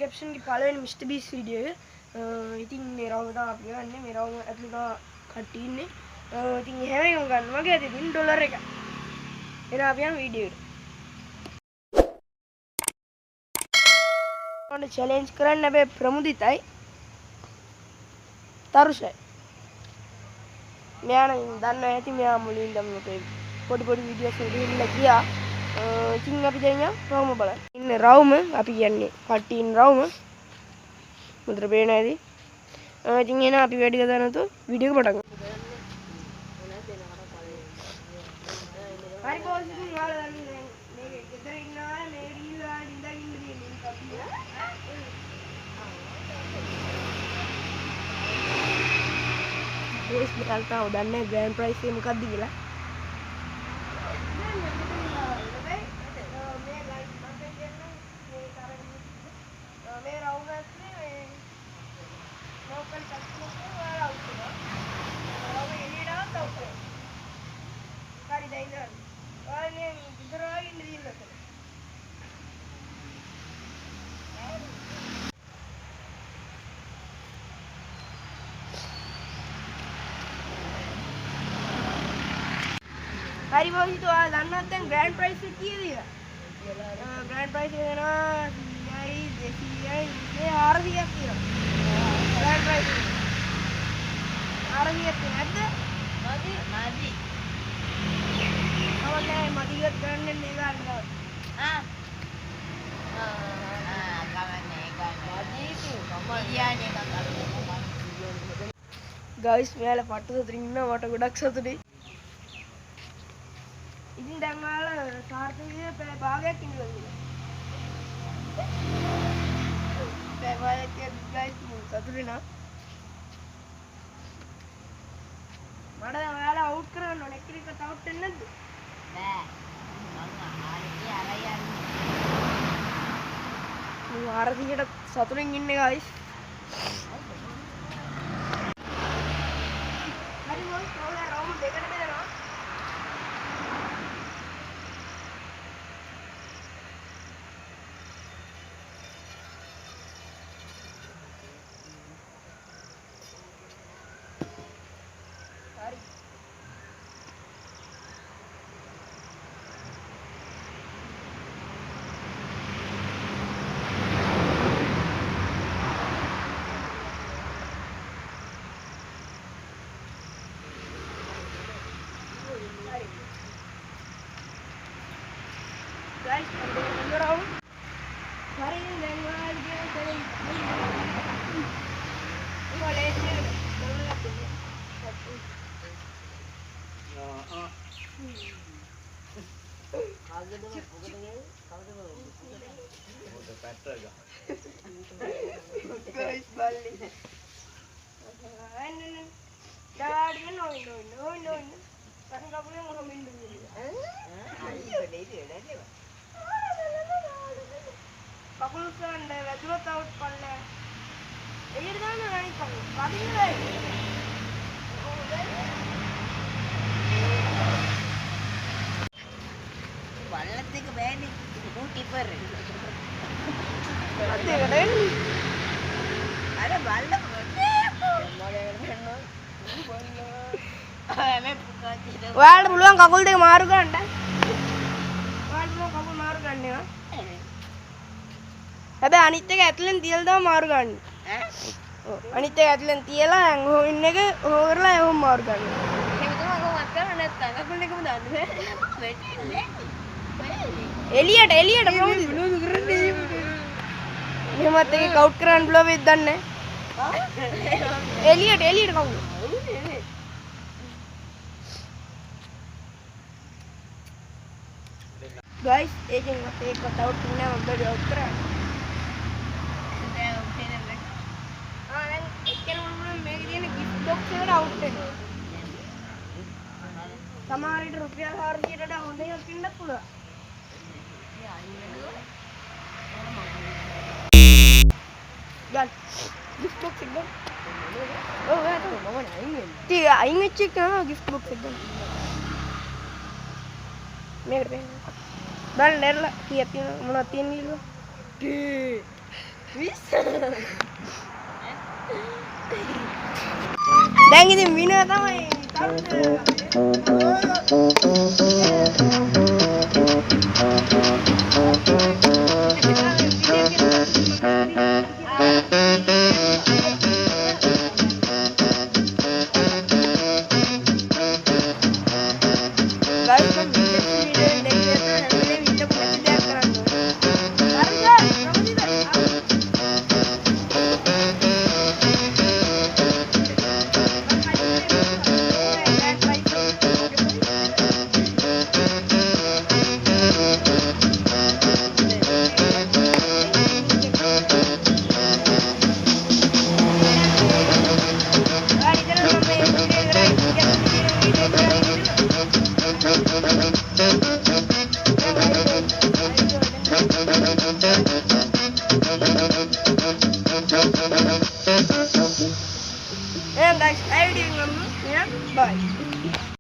Caption की පළවෙනි mister බීස් video එක. ඉතින් මේ රවුම තමයි අපි ගන්නේ. මේ රවුම ඇතුළේ තමයි කට්ටිය ඉන්නේ. ඉතින් හැම එකම ගන්න මගේ අතේ තියෙන ඩොලර් එක. එහෙනම් අපි යන වීඩියෝ එකට. ඔන්න චැලෙන්ජ් කරන්න හැබැයි ප්‍රමුදිතයි. තරුෂයි. මෙයා නම් දන්නවා ඇති මෙයා මුලින්දම මේ පොඩි වීඩියෝස් වල ඉන්න ගියා. ඉතින් අපි දැන් රවුම බලන්න. ඉන්නේ රවුම අපි කියන්නේ කට්ටිය ඉන්න රවුම. මුද්‍ර පේන ඇති. ඉතින් එන අපි වැඩි කතා නැතුව වීඩියෝ එක පටන් ගමු. හරි බෝස් ඉතින් ඔයාලා දන්නේ මේක ගෙදර ඉන්නවා මේ රීල් වල ඉඳන් ඉන්න තියෙන්නේ කපිය. බෝස් මෙතන තාම දන්නේ ග්‍රෑන්ඩ් ප්‍රයිස් එක මොකක්ද කියලා. හරි බෝස් itu දන්නවද දැන් ග්‍රෑන්ඩ් ප්‍රයිස් එක කීයද කියලා? ග්‍රෑන්ඩ් ප්‍රයිස් එක වෙනවා 100යි 200යි 400ක් කියලා. ග්‍රෑන්ඩ් ප්‍රයිස් 400ක් නැද්ද? මදි. අවලේ මදිගත් ගන්න මේ ගන්නවා. ගයිස් මෙයාලා පට්ටු සතුටින් ඉන්නවා මට ගොඩක් සතුටුයි. ඉතින් දැන් ඔයාලා සාර්ථකයේ පැය භාගයක් ඉන්නවා කියලා. පැය භාගයක් ගයිස් සතුටුයි නා. මට ඔයාලා අවුට් කරන්න ඕනේ. එක්කෙනෙක්ට අවුට් වෙන්නේ නැද්ද? බෑ. මම ආරතියට සතුටින් ඉන්නේ ගයිස්. හරි මොස් ඔයාලා රවුම දෙකට බෙදනවා. Guys, I'm around. Sorry, then I'll get it. What is it? Guys, Bali. Dad, no. Karena kamu yang mau minum ini. Kakul sande, weather out palle. Ini dah na naik kamu. Kadi ni. Palle tiga bani, booty per. Ada kan? Ada palle. ඔයාලට පුළුවන් කකුල් දෙක මාරු කරන්න. ඔයාලට පුළුවන් කකුල් මාරු ගන්න ඒවා. හැබැයි අනිත් එක ඇතුලෙන් තියලා තමයි මාරු ගන්න. ඔව්. අනිත් එක ඇතුලෙන් තියලා දැන් හොයින් එක හො කරලා එහෙම මාරු ගන්න. එහෙම තමයි මම වත් කරන්නේ නැත්තම් කකුල් දෙකම දාන්න බෑ. එළියට මොනවද කරන්නේ? එහෙමත් එකේ කවුට් කරන්න පුළුවන් වෙයිද දන්නේ නැහැ. එළියට කවුද? Guys, agent must take cut out in a very outcry. And it can make it in a gift box out. Samari Rupia or get it out there in the cooler. Yeah, gift box again. Oh, I don't know. I'm a chicken gift box again. Make it. Bal nerla, tiap monatin gitu. දැන් ඉතින් විනය තමයි guys, I will do bye.